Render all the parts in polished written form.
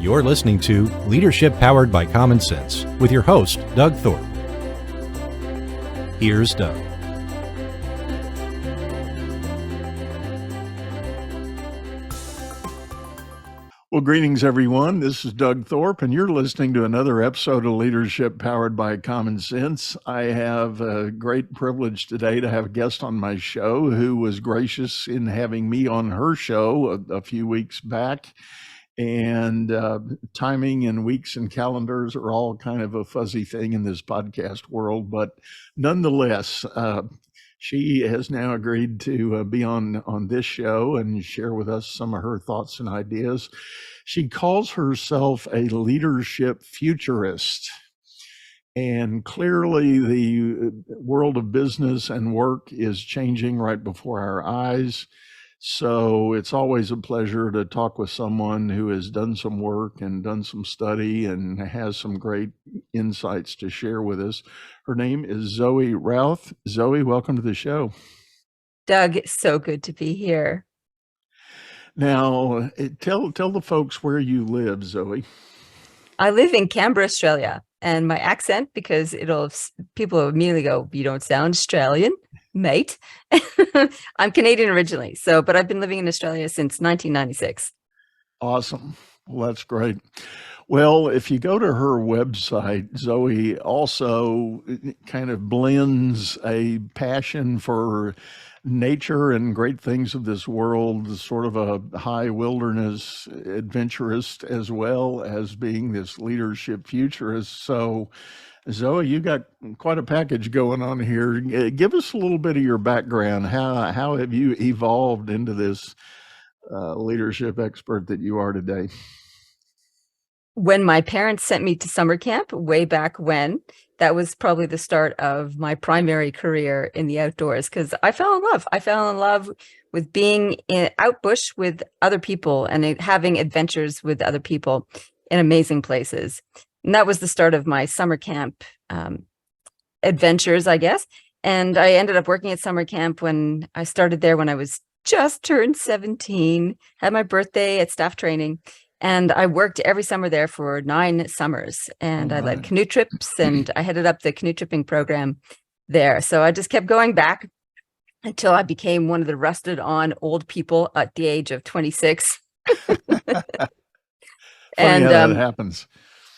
You're listening to Leadership Powered by Common Sense with your host, Doug Thorpe. Here's Doug. Well, greetings, everyone. This is Doug Thorpe, and you're listening to another episode of Leadership Powered by Common Sense. I have a great privilege today to have a guest on my show who was gracious in having me on her show a few weeks back. And timing and weeks and calendars are all kind of a fuzzy thing in this podcast world. But nonetheless, she has now agreed to be on this show and share with us some of her thoughts and ideas. She calls herself a leadership futurist. And clearly the world of business and work is changing right before our eyes. So it's always a pleasure to talk with someone who has done some work and done some study and has some great insights to share with us. Her name is Zoe Routh. Zoe, welcome to the show. Doug, it's so good to be here. Now, tell the folks where you live, Zoe. I live in Canberra, Australia, and my accent, because people will immediately go, "You don't sound Australian, mate." I'm Canadian originally, but I've been living in Australia since 1996. Awesome. Well, that's great. Well, if you go to her website, Zoe also kind of blends a passion for nature and great things of this world, sort of a high wilderness adventurist, as well as being this leadership futurist. So, Zoe, you got quite a package going on here. Give us a little bit of your background. How have you evolved into this leadership expert that you are today? When my parents sent me to summer camp way back when, that was probably the start of my primary career in the outdoors, because I fell in love. I fell in love with being out bush with other people and having adventures with other people in amazing places. And that was the start of my summer camp adventures, I guess. And I ended up working at summer camp when I started there when I was just turned 17, had my birthday at staff training. And I worked every summer there for 9 summers, and I led canoe trips, and I headed up the canoe tripping program there. So I just kept going back until I became one of the rusted on old people at the age of 26. Funny how that happens.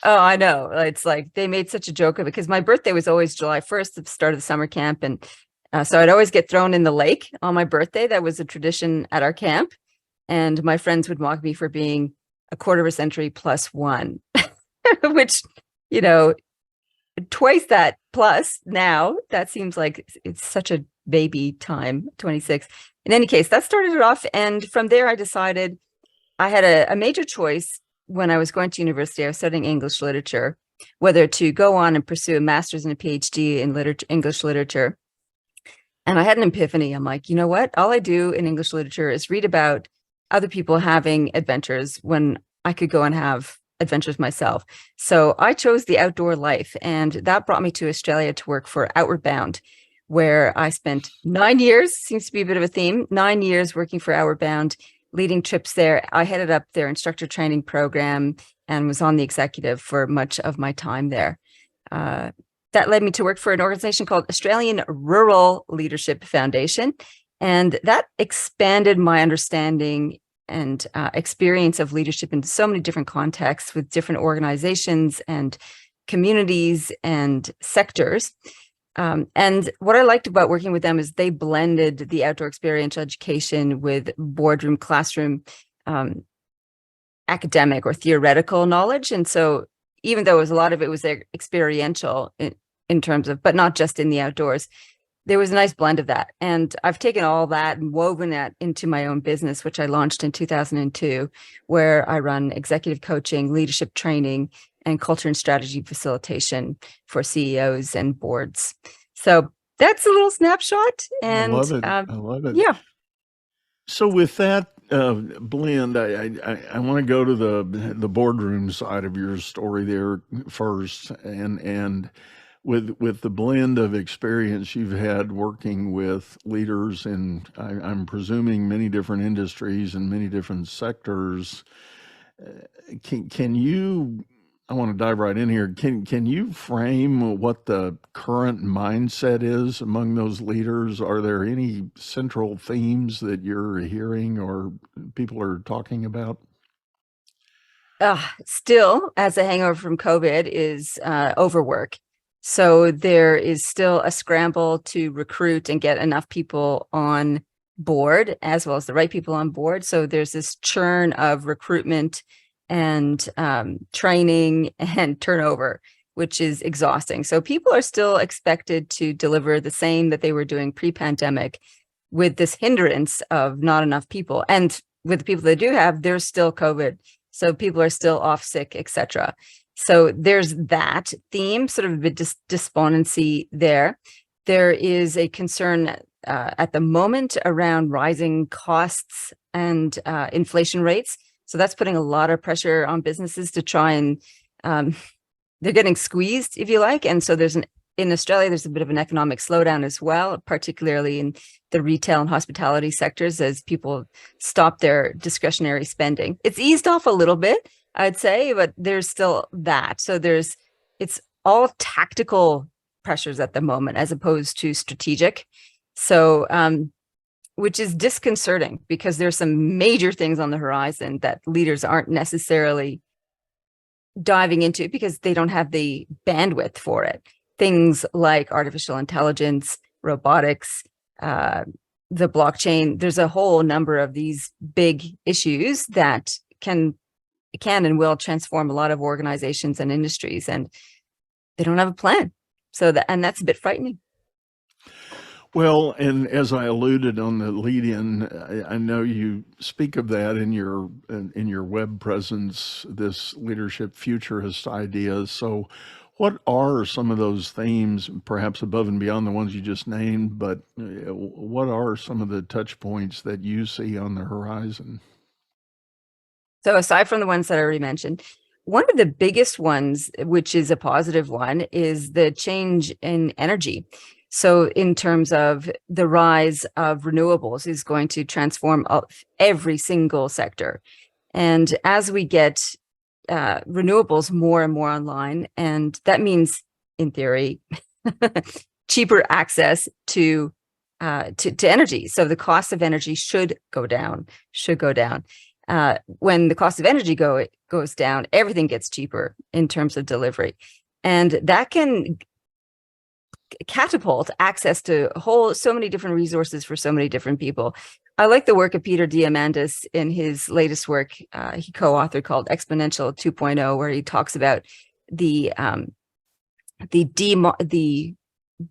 Oh, I know. It's like they made such a joke of it because my birthday was always July 1st, the start of the summer camp. And so I'd always get thrown in the lake on my birthday. That was a tradition at our camp. And my friends would mock me for being a quarter of a century plus one, which, twice that plus now, that seems like it's such a baby time, 26. In any case, that started it off. And from there, I decided I had a major choice when I was going to university. I was studying English literature, whether to go on and pursue a master's and a PhD in English literature. And I had an epiphany. I'm like, you know what? All I do in English literature is read about other people having adventures when I could go and have adventures myself. So I chose the outdoor life, and that brought me to Australia to work for Outward Bound, where I spent 9 years, seems to be a bit of a theme, 9 years working for Outward Bound, leading trips there. I headed up their instructor training program and was on the executive for much of my time there. That led me to work for an organization called Australian Rural Leadership Foundation. And that expanded my understanding and experience of leadership into so many different contexts with different organizations and communities and sectors. And what I liked about working with them is they blended the outdoor experiential education with boardroom, classroom, academic or theoretical knowledge. And so even though a lot of it was experiential in terms of, but not just in the outdoors, there was a nice blend of that. And I've taken all that and woven that into my own business, which I launched in 2002, where I run executive coaching, leadership training, and culture and strategy facilitation for CEOs and boards. So that's a little snapshot. And I love it. I love it. Yeah. So with that blend, I want to go to the boardroom side of your story there first, and with the blend of experience you've had working with leaders in, I'm presuming, many different industries and many different sectors. Can you? I want to dive right in here. Can you frame what the current mindset is among those leaders? Are there any central themes that you're hearing or people are talking about? Still, as a hangover from COVID, is overwork. So there is still a scramble to recruit and get enough people on board, as well as the right people on board. So there's this churn of recruitment and training and turnover, which is exhausting. So people are still expected to deliver the same that they were doing pre-pandemic, with this hindrance of not enough people. And with the people they do have, there's still COVID. So people are still off sick, etc. So there's that theme, sort of a despondency there. There is a concern at the moment around rising costs and inflation rates. So that's putting a lot of pressure on businesses to try and they're getting squeezed, if you like. And so in Australia, there's a bit of an economic slowdown as well, particularly in the retail and hospitality sectors, as people stop their discretionary spending. It's eased off a little bit, I'd say, but there's still that. So it's all tactical pressures at the moment, as opposed to strategic. So, which is disconcerting, because there's some major things on the horizon that leaders aren't necessarily diving into because they don't have the bandwidth for it. Things like artificial intelligence, robotics, the blockchain. There's a whole number of these big issues that can and will transform a lot of organizations and industries, and they don't have a plan. So that's a bit frightening. Well, and as I alluded on the lead-in, I know you speak of that in your web presence, this leadership futurist idea. So what are some of those themes, perhaps above and beyond the ones you just named, but what are some of the touch points that you see on the horizon? So aside from the ones that I already mentioned, one of the biggest ones, which is a positive one, is the change in energy. So in terms of the rise of renewables is going to transform every single sector. And as we get renewables more and more online, and that means, in theory, cheaper access to energy. So the cost of energy should go down. When the cost of energy goes down, everything gets cheaper in terms of delivery, and that can catapult access to so many different resources for so many different people. I like the work of Peter Diamandis in his latest work he co-authored called Exponential 2.0, where he talks about the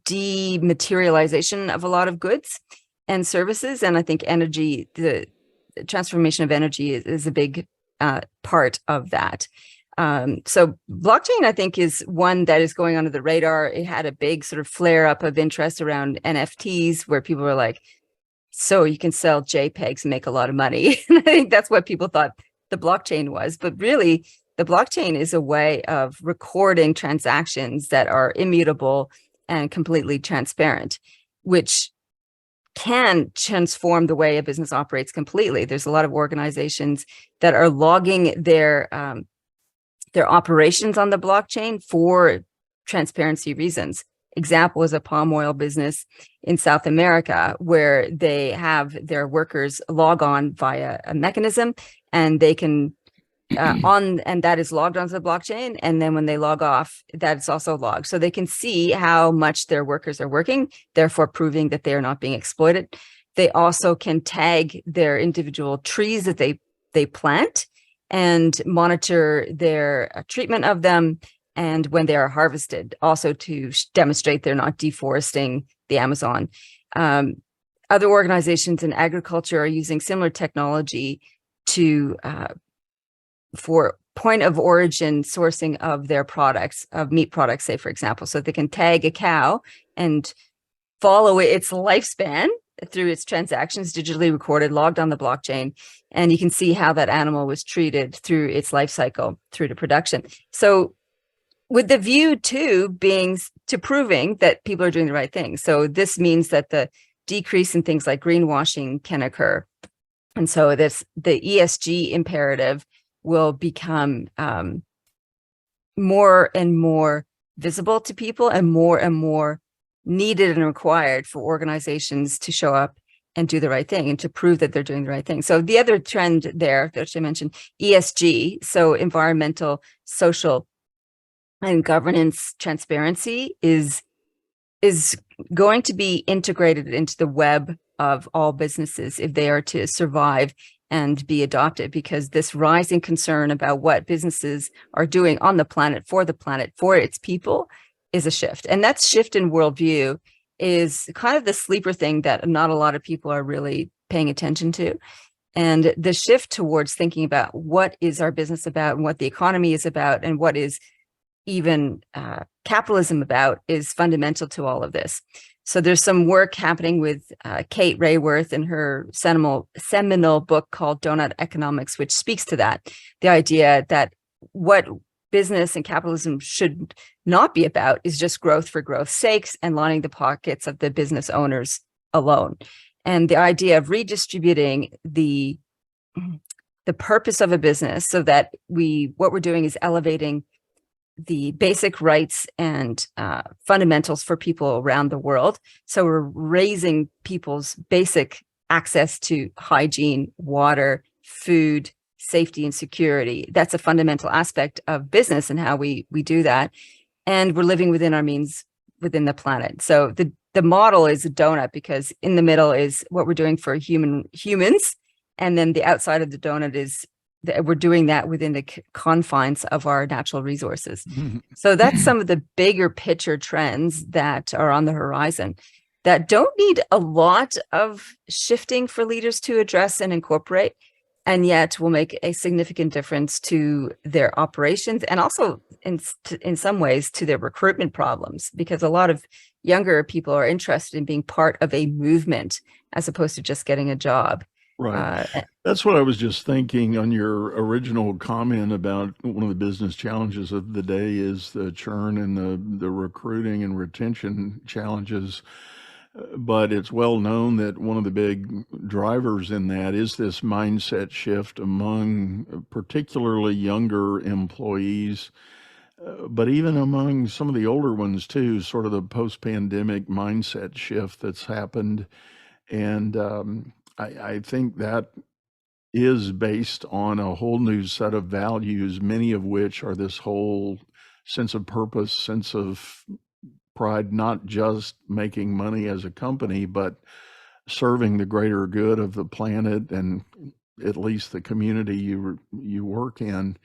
dematerialization of a lot of goods and services. And I think energy, the transformation of energy is a big part of that. So blockchain, I think, is one that is going under the radar. It had a big sort of flare up of interest around NFTs, where people were like, so you can sell JPEGs and make a lot of money. And I think that's what people thought the blockchain was. But really, the blockchain is a way of recording transactions that are immutable and completely transparent, which can transform the way a business operates completely. There's a lot of organizations that are logging their operations on the blockchain for transparency reasons. Example is a palm oil business in South America, where they have their workers log on via a mechanism, and they can and that is logged onto the blockchain. And then when they log off, that's also logged. So they can see how much their workers are working, therefore proving that they are not being exploited. They also can tag their individual trees that they plant and monitor their treatment of them, and when they are harvested, also to demonstrate they're not deforesting the Amazon. Other organizations in agriculture are using similar technology to for point of origin sourcing of their products, of meat products, say, for example. So they can tag a cow and follow its lifespan through its transactions, digitally recorded, logged on the blockchain, and you can see how that animal was treated through its life cycle through to production. So with the view to proving that people are doing the right thing. So this means that the decrease in things like greenwashing can occur. And so the ESG imperative will become more and more visible to people and more needed and required for organizations to show up and do the right thing and to prove that they're doing the right thing. So the other trend there that I mentioned, ESG, so environmental, social, and governance transparency is going to be integrated into the web of all businesses if they are to survive and be adopted, because this rising concern about what businesses are doing on the planet, for its people, is a shift. And that shift in worldview is kind of the sleeper thing that not a lot of people are really paying attention to. And the shift towards thinking about what is our business about and what the economy is about and what is even capitalism about is fundamental to all of this. So there's some work happening with Kate Raworth in her seminal book called Donut Economics, which speaks to that, the idea that what business and capitalism should not be about is just growth for growth's sakes and lining the pockets of the business owners alone. And the idea of redistributing the purpose of a business so that what we're doing is elevating the basic rights and fundamentals for people around the world. So we're raising people's basic access to hygiene, water, food, safety, and security. That's a fundamental aspect of business and how we do that. And we're living within our means within the planet. So the model is a donut, because in the middle is what we're doing for humans. And then the outside of the donut is that we're doing that within the confines of our natural resources. So that's some of the bigger picture trends that are on the horizon that don't need a lot of shifting for leaders to address and incorporate, and yet will make a significant difference to their operations and also in some ways to their recruitment problems, because a lot of younger people are interested in being part of a movement as opposed to just getting a job. Right. That's what I was just thinking on your original comment about one of the business challenges of the day is the churn and the recruiting and retention challenges. But it's well known that one of the big drivers in that is this mindset shift among particularly younger employees, but even among some of the older ones too, sort of the post-pandemic mindset shift that's happened. And I think that is based on a whole new set of values, many of which are this whole sense of purpose, sense of pride, not just making money as a company, but serving the greater good of the planet and at least the community you work in.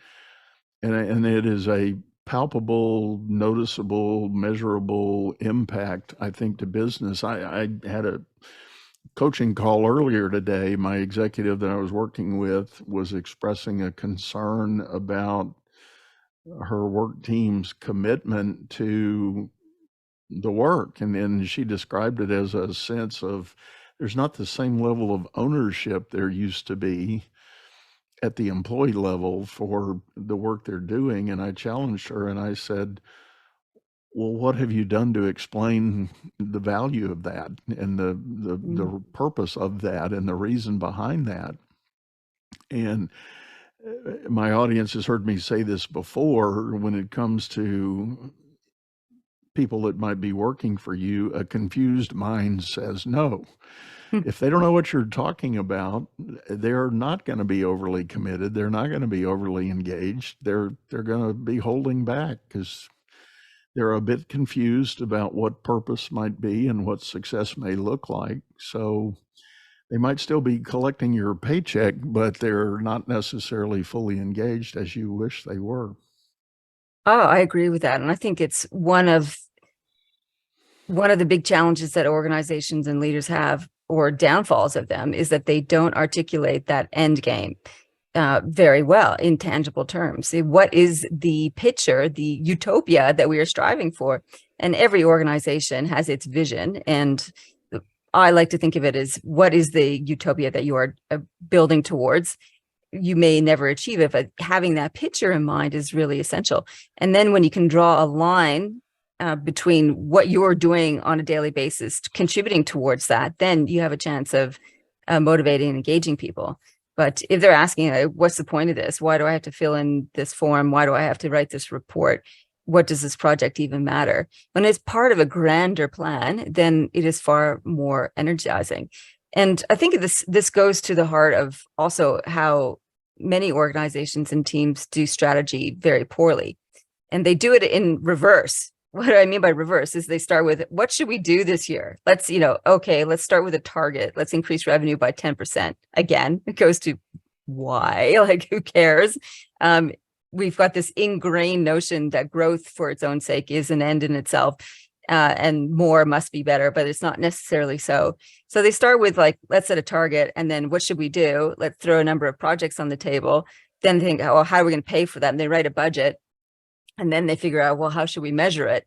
And it is a palpable, noticeable, measurable impact, I think, to business. I had a coaching call earlier today. My executive that I was working with was expressing a concern about her work team's commitment to the work. And she described it as a sense of there's not the same level of ownership there used to be at the employee level for the work they're doing. And I challenged her and I said, well, what have you done to explain the value of that and the purpose of that and the reason behind that? And my audience has heard me say this before, when it comes to people that might be working for you, a confused mind says no. If they don't know what you're talking about, they're not going to be overly committed. They're not going to be overly engaged. They're going to be holding back because they're a bit confused about what purpose might be and what success may look like. So they might still be collecting your paycheck, but they're not necessarily fully engaged as you wish they were. Oh, I agree with that. And I think it's one of the big challenges that organizations and leaders have, or downfalls of them, is that they don't articulate that end game very well in tangible terms. What is the picture, the utopia that we are striving for? And every organization has its vision. And I like to think of it as, what is the utopia that you are building towards? You may never achieve it, but having that picture in mind is really essential. And then when you can draw a line between what you're doing on a daily basis, contributing towards that, then you have a chance of motivating and engaging people. But if they're asking, what's the point of this? Why do I have to fill in this form? Why do I have to write this report? What does this project even matter? When it's part of a grander plan, then it is far more energizing. And I think this goes to the heart of also how many organizations and teams do strategy very poorly. And they do it in reverse. What do I mean by reverse is they start with, what should we do this year? Let's, okay, let's start with a target. Let's increase revenue by 10%. Again, it goes to why, like, who cares? We've got this ingrained notion that growth for its own sake is an end in itself, and more must be better, but it's not necessarily so. So they start with, like, let's set a target, and then what should we do? Let's throw a number of projects on the table. Then think, oh, how are we going to pay for that? And they write a budget. And then they figure out, well, how should we measure it?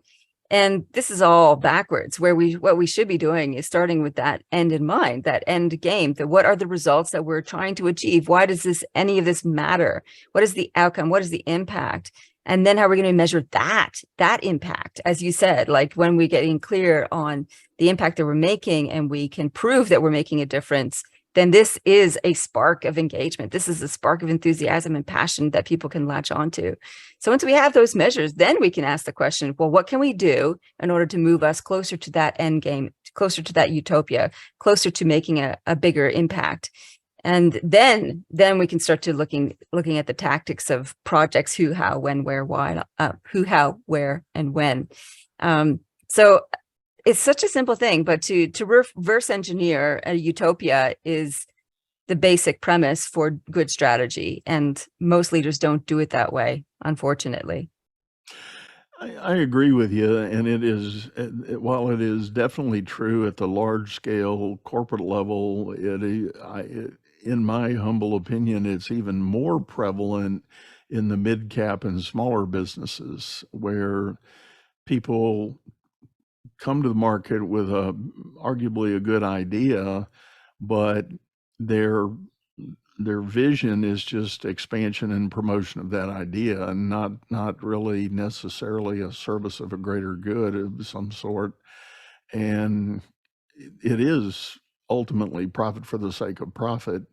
And this is all backwards, where what we should be doing is starting with that end in mind, that end game, that what are the results that we're trying to achieve? Why does any of this matter? What is the outcome? What is the impact? And then how are we going to measure that impact? As you said, like, when we're getting clear on the impact that we're making and we can prove that we're making a difference, then this is a spark of engagement. This is a spark of enthusiasm and passion that people can latch onto. So once we have those measures, then we can ask the question, well, what can we do in order to move us closer to that end game, closer to that utopia, closer to making a bigger impact? And then we can start to looking at the tactics of projects: who, how, when, where, why, who, how, where, and when. So it's such a simple thing, but to reverse engineer a utopia is the basic premise for good strategy. And most leaders don't do it that way, unfortunately. I agree with you. And it is, while it is definitely true at the large scale corporate level, in my humble opinion, it's even more prevalent in the mid-cap and smaller businesses, where people come to the market with arguably a good idea, but their vision is just expansion and promotion of that idea, and not really necessarily a service of a greater good of some sort. And it is ultimately profit for the sake of profit.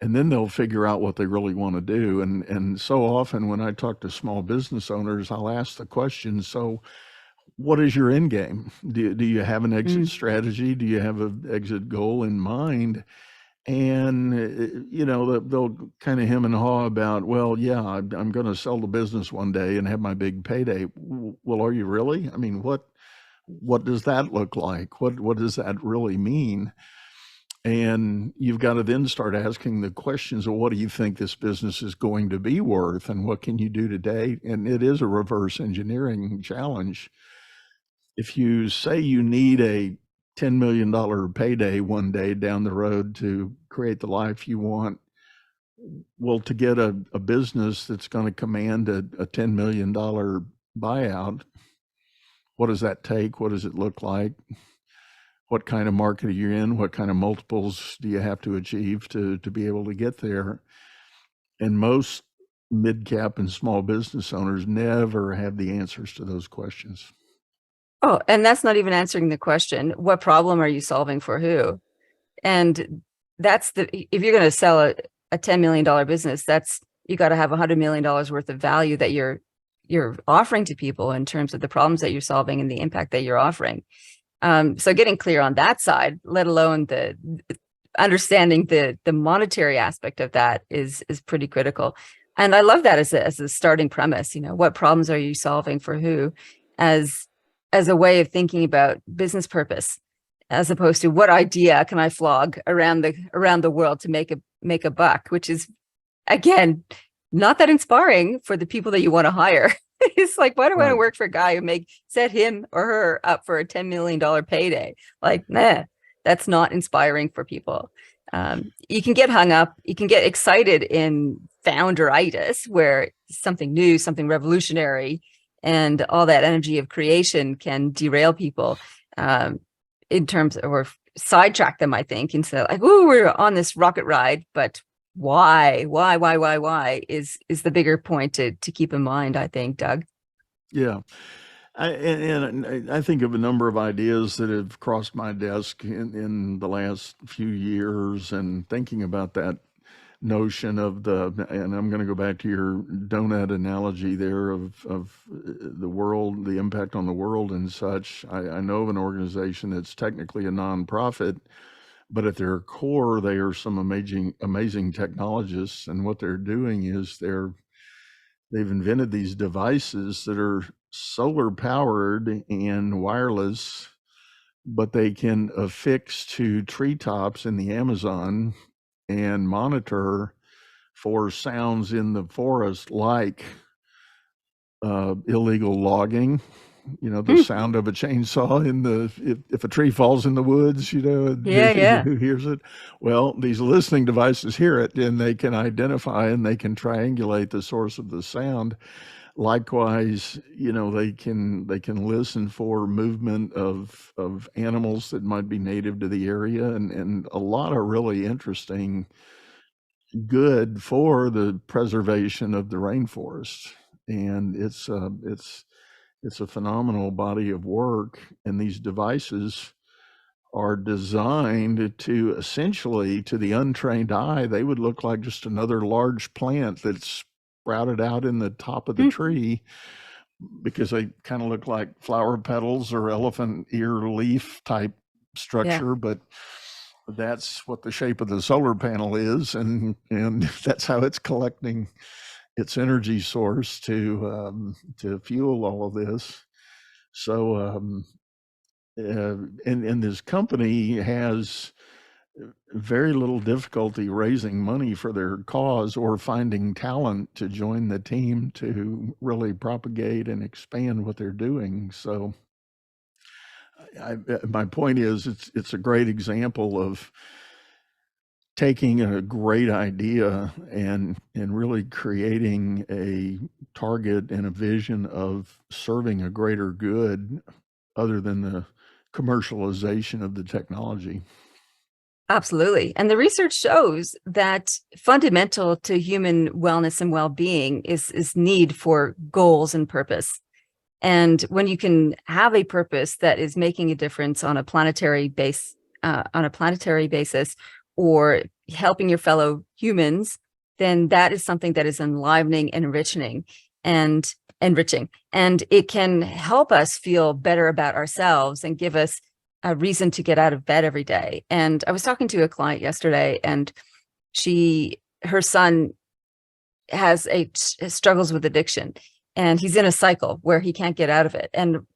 And then they'll figure out what they really want to do. And so often when I talk to small business owners, I'll ask the question, so what is your end game? Do you have an exit strategy? Do you have an exit goal in mind? And, they'll kind of hem and haw about, well, yeah, I'm going to sell the business one day and have my big payday. Well, are you really? I mean, what does that look like? What does that really mean? And you've got to then start asking the questions of, what do you think this business is going to be worth? And what can you do today? And it is a reverse engineering challenge. If you say you need a $10 million payday one day down the road to create the life you want, well, to get a business that's going to command a $10 million buyout, what does that take? What does it look like? What kind of market are you in? What kind of multiples do you have to achieve to be able to get there? And most mid-cap and small business owners never have the answers to those questions. Oh, and that's not even answering the question, what problem are you solving for who? And if you're going to sell a $10 million business, you got to have $100 million worth of value that you're offering to people in terms of the problems that you're solving and the impact that you're offering. So getting clear on that side, let alone the understanding the monetary aspect of that is pretty critical. And I love that as a starting premise. What problems are you solving for who, as a way of thinking about business purpose, as opposed to what idea can I flog around the world to make a buck, which is, again, not that inspiring for the people that you want to hire. It's like, why do I want to work for a guy who set him or her up for a $10 million payday? Like, nah, that's not inspiring for people. You can get hung up, you can get excited in founderitis, where something new, something revolutionary, and all that energy of creation can derail people in terms of, or sidetrack them, I think, instead of like, oh, we're on this rocket ride, but why is the bigger point to keep in mind, I think, Doug. Yeah. I think of a number of ideas that have crossed my desk in the last few years, and thinking about that notion of and I'm going to go back to your donut analogy there of the world, the impact on the world and such. I know of an organization that's technically a nonprofit, but at their core, they are some amazing technologists. And what they're doing is they've invented these devices that are solar powered and wireless, but they can affix to treetops in the Amazon and monitor for sounds in the forest, like illegal logging. The sound of a chainsaw if a tree falls in the woods, Yeah. who hears it? Well, these listening devices hear it, and they can identify and they can triangulate the source of the sound. Likewise, they can listen for movement of animals that might be native to the area, and a lot of really interesting good for the preservation of the rainforest. And it's a phenomenal body of work, and these devices are designed to essentially, to the untrained eye, they would look like just another large plant that's sprouted out in the top of the tree, because they kind of look like flower petals or elephant ear leaf type structure. But that's what the shape of the solar panel is, and that's how it's collecting its energy source to fuel all of this. So and this company has very little difficulty raising money for their cause or finding talent to join the team to really propagate and expand what they're doing. So my point is, it's a great example of taking a great idea and really creating a target and a vision of serving a greater good other than the commercialization of the technology. Absolutely. And the research shows that fundamental to human wellness and well-being is need for goals and purpose. And when you can have a purpose that is making a difference on a planetary basis, or helping your fellow humans, then that is something that is enlivening and enriching. And it can help us feel better about ourselves and give us a reason to get out of bed every day. And I was talking to a client yesterday, and her son struggles with addiction, and he's in a cycle where he can't get out of it. And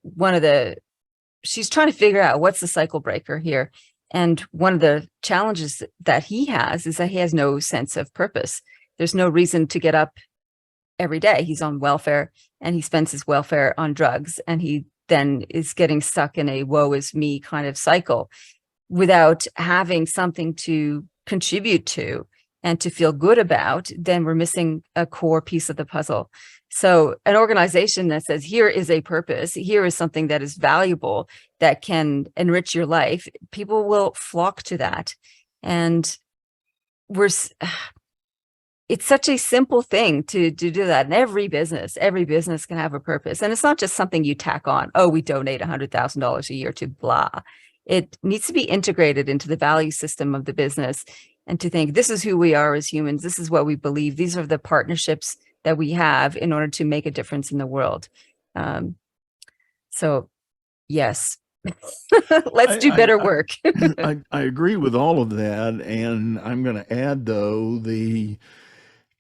she's trying to figure out what's the cycle breaker here. And one of the challenges that he has is that he has no sense of purpose. There's no reason to get up every day. He's on welfare, and he spends his welfare on drugs, and he then is getting stuck in a woe is me kind of cycle without having something to contribute to and to feel good about. Then we're missing a core piece of the puzzle. So an organization that says, here is a purpose, here is something that is valuable, that can enrich your life, people will flock to that. And it's such a simple thing to do that. And every business can have a purpose. And it's not just something you tack on. Oh, we donate $100,000 a year to blah. It needs to be integrated into the value system of the business, and to think, this is who we are as humans. This is what we believe. These are the partnerships that we have in order to make a difference in the world. So yes, let's do better work. I agree with all of that. And I'm going to add, though, the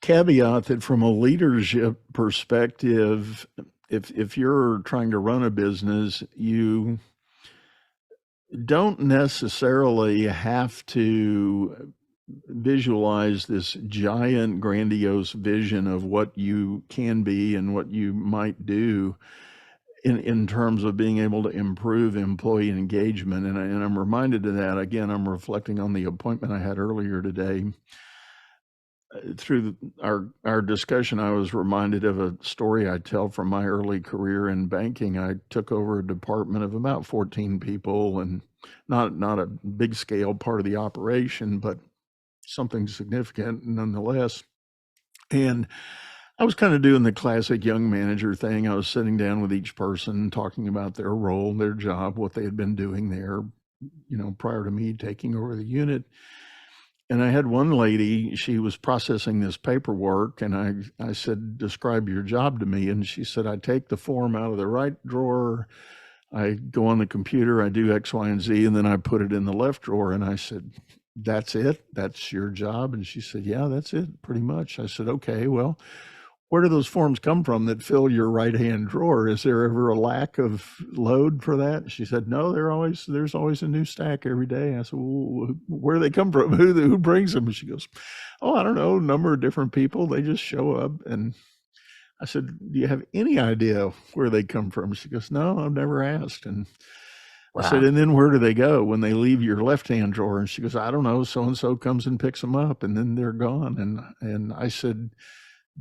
caveat that from a leadership perspective, if you're trying to run a business, you don't necessarily have to visualize this giant, grandiose vision of what you can be and what you might do in terms of being able to improve employee engagement. And I'm reminded of that. Again, I'm reflecting on the appointment I had earlier today. Through our discussion, I was reminded of a story I tell from my early career in banking. I took over a department of about 14 people, and not a big scale part of the operation, but something significant nonetheless. And I was kind of doing the classic young manager thing. I was sitting down with each person, talking about their role, their job, what they had been doing there, prior to me taking over the unit. And I had one lady, she was processing this paperwork, and I said, describe your job to me. And she said, I take the form out of the right drawer, I go on the computer, I do X, Y, and Z, and then I put it in the left drawer. And I said, that's it? That's your job? And she said, yeah, that's it, pretty much. I said, okay, well, where do those forms come from that fill your right-hand drawer? Is there ever a lack of load for that? She said, no, there's always a new stack every day. I said, well, where do they come from? Who brings them? And she goes, oh, I don't know, a number of different people. They just show up. And I said, do you have any idea where they come from? She goes, no, I've never asked. And Wow. I said, and then where do they go when they leave your left-hand drawer? And she goes, I don't know, so-and-so comes and picks them up, and then they're gone. And I said,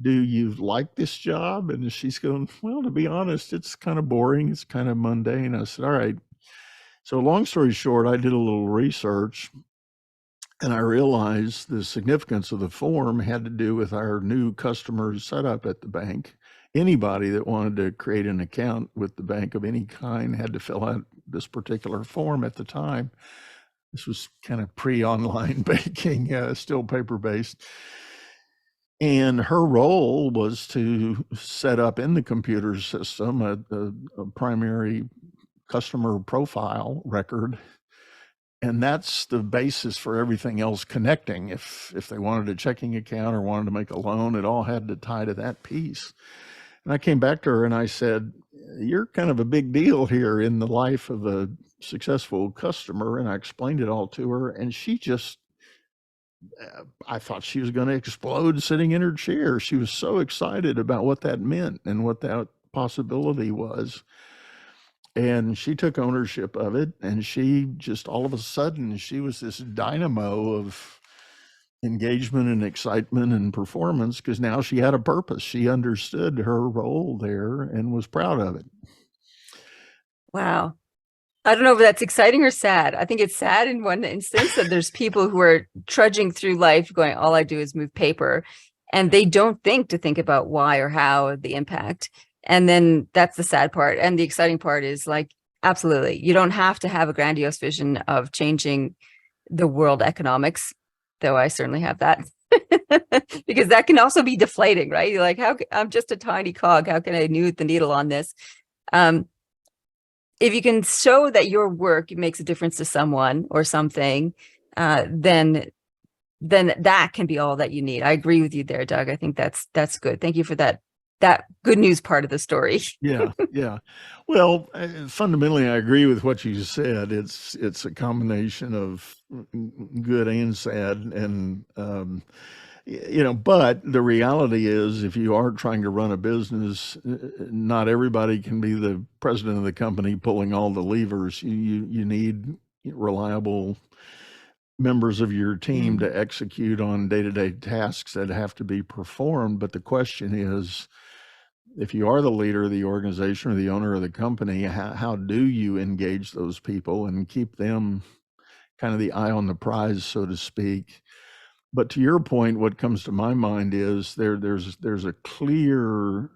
do you like this job? And she's going, well, to be honest, it's kind of boring. It's kind of mundane. I said, all right. So long story short, I did a little research, and I realized the significance of the form had to do with our new customers setup at the bank. Anybody that wanted to create an account with the bank of any kind had to fill out this particular form at the time. This was kind of pre-online banking, still paper-based. And her role was to set up in the computer system a primary customer profile record. And that's the basis for everything else connecting. If they wanted a checking account or wanted to make a loan, it all had to tie to that piece. And I came back to her and I said, you're kind of a big deal here in the life of a successful customer. And I explained it all to her, and she just, I thought she was going to explode sitting in her chair. She was so excited about what that meant and what that possibility was. And she took ownership of it. And she just, all of a sudden, she was this dynamo of engagement and excitement and performance, because now she had a purpose. She understood her role there and was proud of it. Wow. I don't know if that's exciting or sad. I think it's sad in one instance that there's people who are trudging through life going, all I do is move paper, and they don't think about why or how, the impact. And then that's the sad part. And the exciting part is, like, absolutely, you don't have to have a grandiose vision of changing the world economics, though I certainly have that. Because that can also be deflating, right? You're like, I'm just a tiny cog. How can I move the needle on this? If you can show that your work makes a difference to someone or something, then that can be all that you need. I agree with you there, Doug. I think that's good. Thank you for that good news part of the story. Yeah. Well, fundamentally, I agree with what you said. It's a combination of good and sad, and but the reality is, if you are trying to run a business, not everybody can be the president of the company pulling all the levers. You need reliable members of your team to execute on day-to-day tasks that have to be performed. But the question is, if you are the leader of the organization or the owner of the company, how do you engage those people and keep them kind of the eye on the prize, so to speak? But to your point, what comes to my mind is there's a clear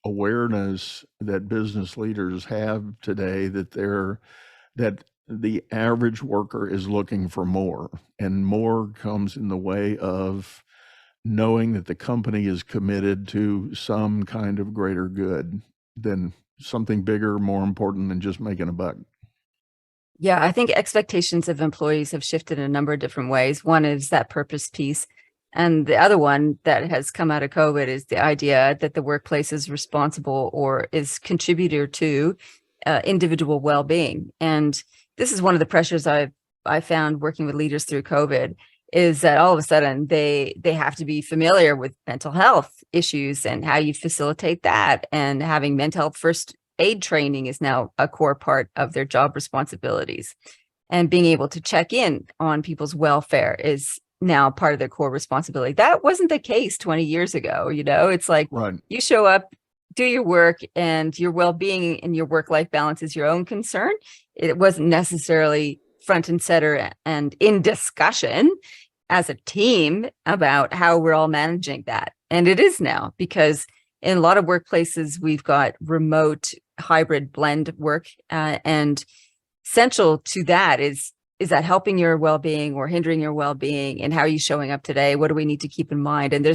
awareness that business leaders have today that the average worker is looking for more, and more comes in the way of knowing that the company is committed to some kind of greater good, than something bigger, more important than just making a buck. Yeah, I think expectations of employees have shifted in a number of different ways. One is that purpose piece. And the other one that has come out of COVID is the idea that the workplace is responsible or is contributor to individual well-being. And this is one of the pressures I found working with leaders through COVID, is that all of a sudden they have to be familiar with mental health issues and how you facilitate that. And having mental health first aid training is now a core part of their job responsibilities. And being able to check in on people's welfare is now part of their core responsibility. That wasn't the case 20 years ago. It's like, right, you show up, do your work, and your well-being and your work-life balance is your own concern. It wasn't necessarily front and center and in discussion as a team about how we're all managing that. And it is now, because in a lot of workplaces, we've got remote hybrid blend work, and central to that is is that helping your well-being or hindering your well-being? And how are you showing up today? What do we need to keep in mind? And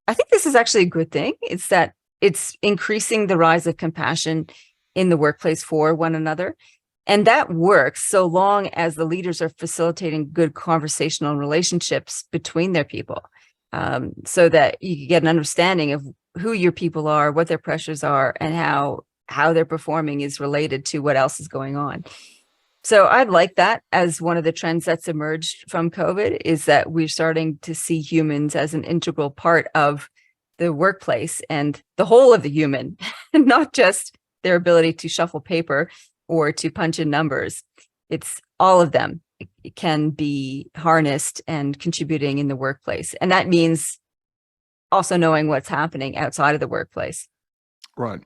I think this is actually a good thing. It's that it's increasing the rise of compassion in the workplace for one another. And that works so long as the leaders are facilitating good conversational relationships between their people, so that you get an understanding of who your people are, what their pressures are, and how their performing is related to what else is going on. So I'd like that as one of the trends that's emerged from COVID, is that we're starting to see humans as an integral part of the workplace and the whole of the human, not just their ability to shuffle paper or to punch in numbers. It's all of them. It can be harnessed and contributing in the workplace. And that means also knowing what's happening outside of the workplace. Right.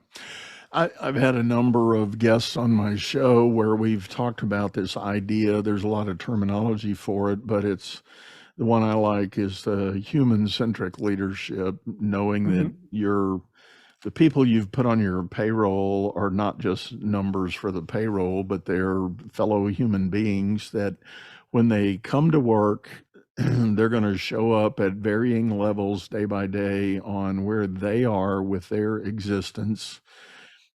I've had a number of guests on my show where we've talked about this idea. There's a lot of terminology for it, but it's the one I like is the human-centric leadership, knowing that the people you've put on your payroll are not just numbers for the payroll, but they're fellow human beings that when they come to work, they're going to show up at varying levels day by day on where they are with their existence.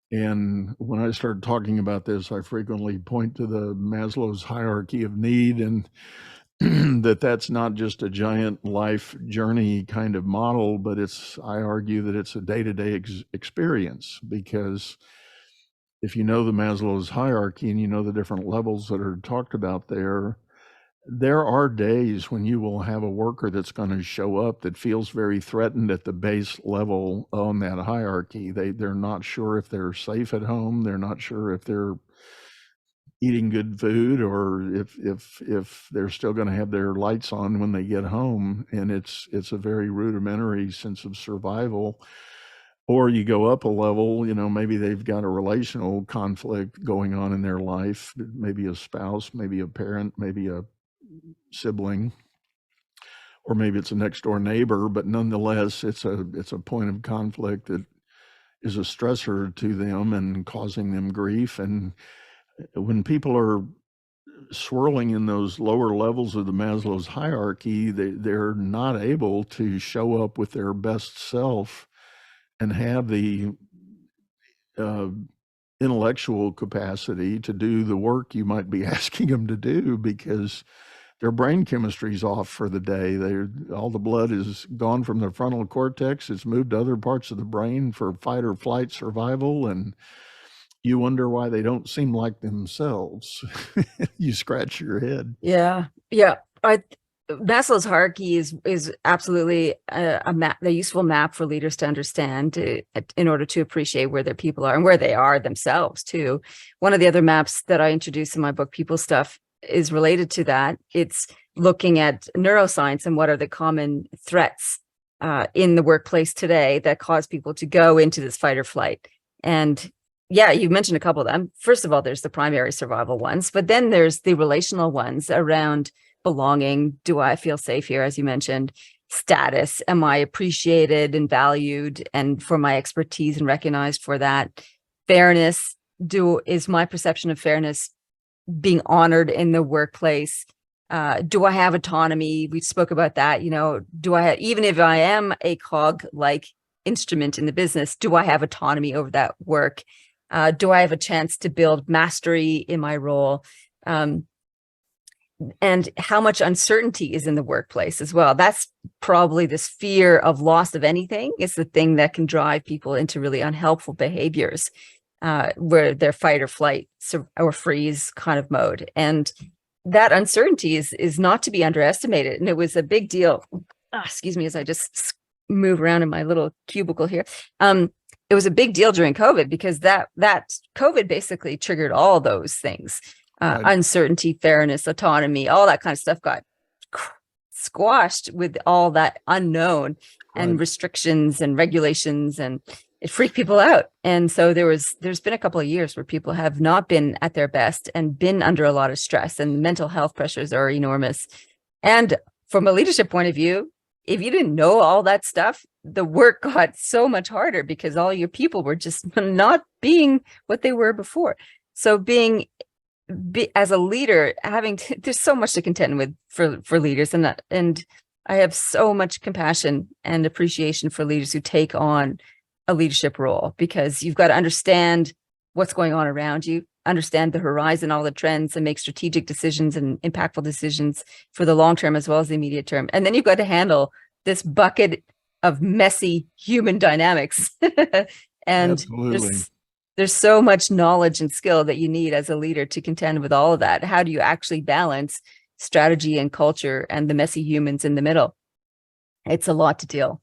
And when I started talking about this, I frequently point to the Maslow's hierarchy of need, and that's not just a giant life journey kind of model, but I argue that it's a day-to-day experience, because if you know the Maslow's hierarchy and you know the different levels that are talked about there are days when you will have a worker that's going to show up that feels very threatened at the base level on that hierarchy. They're not sure if they're safe at home. They're not sure if they're eating good food, or if they're still going to have their lights on when they get home. And it's a very rudimentary sense of survival. Or you go up a level, maybe they've got a relational conflict going on in their life, maybe a spouse, maybe a parent, maybe a sibling, or maybe it's a next door neighbor, but nonetheless, it's a point of conflict that is a stressor to them and causing them grief. And when people are swirling in those lower levels of the Maslow's hierarchy, they're not able to show up with their best self and have the intellectual capacity to do the work you might be asking them to do, because their brain chemistry's off for the day. All the blood is gone from the frontal cortex. It's moved to other parts of the brain for fight or flight survival, and you wonder why they don't seem like themselves. You scratch your head. Yeah. Maslow's hierarchy is absolutely a useful map for leaders to understand in order to appreciate where their people are and where they are themselves too. One of the other maps that I introduce in my book, People Stuff, is related to that. It's looking at neuroscience and what are the common threats in the workplace today that cause people to go into this fight or flight. And yeah, you mentioned a couple of them. First of all, there's the primary survival ones, but then there's the relational ones around belonging. Do I feel safe here? As you mentioned, status. Am I appreciated and valued and for my expertise and recognized for that? Fairness. Is my perception of fairness being honored in the workplace? Do I have autonomy? We spoke about that. Do I have, even if I am a cog-like instrument in the business, do I have autonomy over that work? Do I have a chance to build mastery in my role? And how much uncertainty is in the workplace as well. That's probably this fear of loss of anything is the thing that can drive people into really unhelpful behaviors, where they're fight or flight or freeze kind of mode. And that uncertainty is not to be underestimated. And it was a big deal. Excuse me, as I just move around in my little cubicle here. It was a big deal during COVID, because that COVID basically triggered all those things. Right. Uncertainty, fairness, autonomy, all that kind of stuff got squashed with all that unknown and restrictions and regulations, and it freaked people out. And so there's been a couple of years where people have not been at their best and been under a lot of stress, and mental health pressures are enormous. And from a leadership point of view, if you didn't know all that stuff, the work got so much harder because all your people were just not being what they were before. So being as a leader, there's so much to contend with for leaders, and I have so much compassion and appreciation for leaders who take on a leadership role, because you've got to understand what's going on around you, understand the horizon, all the trends, and make strategic decisions and impactful decisions for the long term as well as the immediate term. And then you've got to handle this bucket of messy human dynamics. And there's so much knowledge and skill that you need as a leader to contend with all of that. How do you actually balance strategy and culture and the messy humans in the middle? It's a lot to deal.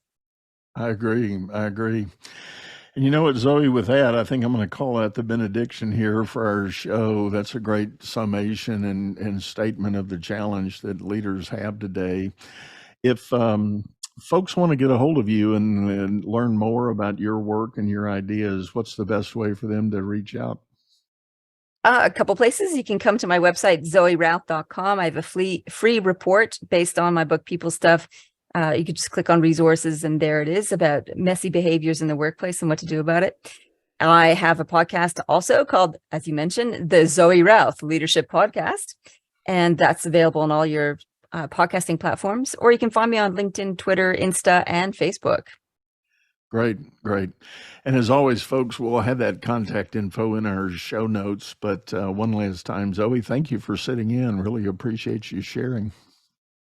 I agree. And you know what, Zoe, with that, I think I'm going to call that the benediction here for our show. That's a great summation and statement of the challenge that leaders have today. If folks want to get a hold of you and learn more about your work and your ideas, what's the best way for them to reach out? A couple places. You can come to my website, zoerouth.com. I have a free report based on my book, People Stuff. You could just click on resources, and there it is, about messy behaviors in the workplace and what to do about it. I have a podcast also called, as you mentioned, the Zoe Routh Leadership Podcast, and that's available on all your podcasting platforms, or you can find me on LinkedIn, Twitter, Insta, and Facebook. Great. And as always, folks, we'll have that contact info in our show notes. But one last time, Zoe, thank you for sitting in. Really appreciate you sharing.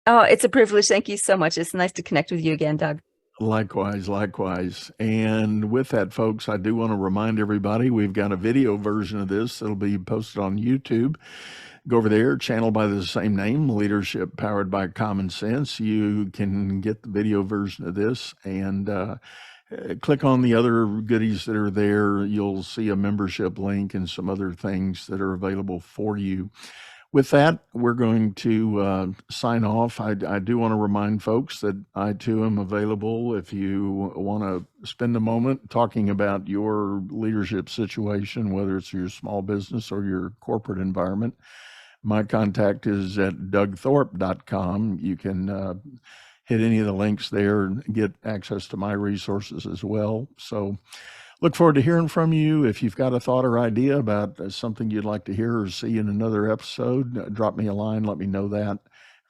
Oh, it's a privilege. Thank you so much. It's nice to connect with you again, Doug. Likewise. And with that, folks, I do want to remind everybody we've got a video version of this that'll be posted on YouTube. Go over there, channel by the same name, Leadership Powered by Common Sense. You can get the video version of this, and click on the other goodies that are there. You'll see a membership link and some other things that are available for you. With that, we're going to sign off. I do want to remind folks that I too am available if you want to spend a moment talking about your leadership situation, whether it's your small business or your corporate environment. My contact is at dougthorpe.com. You can hit any of the links there and get access to my resources as well. So look forward to hearing from you. If you've got a thought or idea about something you'd like to hear or see in another episode, drop me a line, let me know that.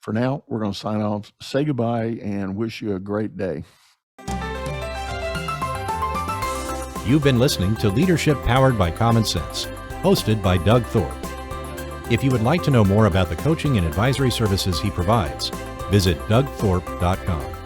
For now, we're going to sign off, say goodbye, and wish you a great day. You've been listening to Leadership Powered by Common Sense, hosted by Doug Thorpe. If you would like to know more about the coaching and advisory services he provides, visit dougthorpe.com.